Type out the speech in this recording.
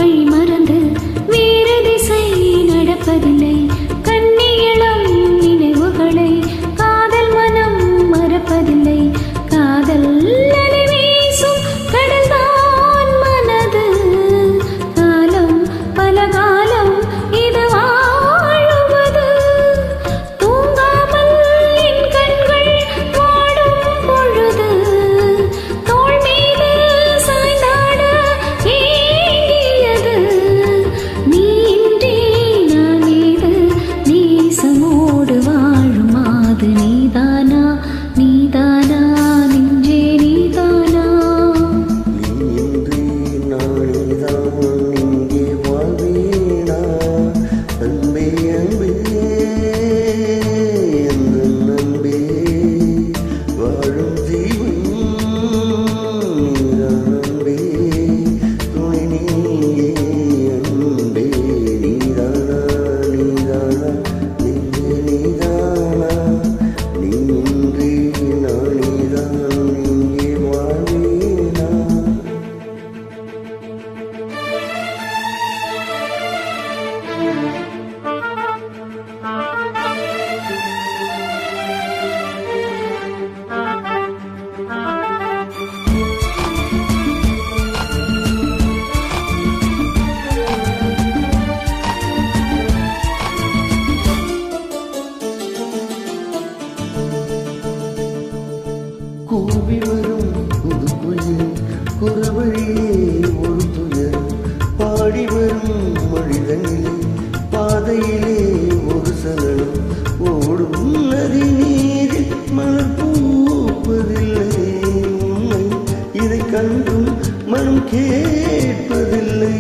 வழி மறந்து வேறு திசை நடப்பதில்லை. கண்ணியளம் நினைவுகளை காதல் மனம் மறப்பதில்லை. காதல் அலை வீசும் கடல்தான் மனது. காலம் பல காலம் இது வாழுவது. தூங்காமல் என் கண்கள் வாடும் பொழுது தோள் மீது சாய்ந்தாட ஏங்கியது. நீ இன்றி நான் ஏது நேசமோடு வாழும் மாது. நீதானா நீதானா நெஞ்சே நீதானா? நீயின்றி நானேதான் இங்கே வாழ்வேனா? அன்பே அன்பே எந்தன் அன்பே, வாழும் ஜீவன் நீதான் அன்பே. துணை நீயே அன்பே. நீதானா நீதானா நெஞ்சே நீதானா? நீயின்றி நானேதான் இங்கே வாழ்வேனா? கூவி வரும் புது குயில் குறவழியே ஒரு துயர். பாடி வரும் மனிதனிலே பாதையிலே ஒரு சலனம். ஓடும் நதி நீரில் மலர் பூப்பதில்லை. உண்மை இதை கண்டும் மனம் கேட்பதில்லை.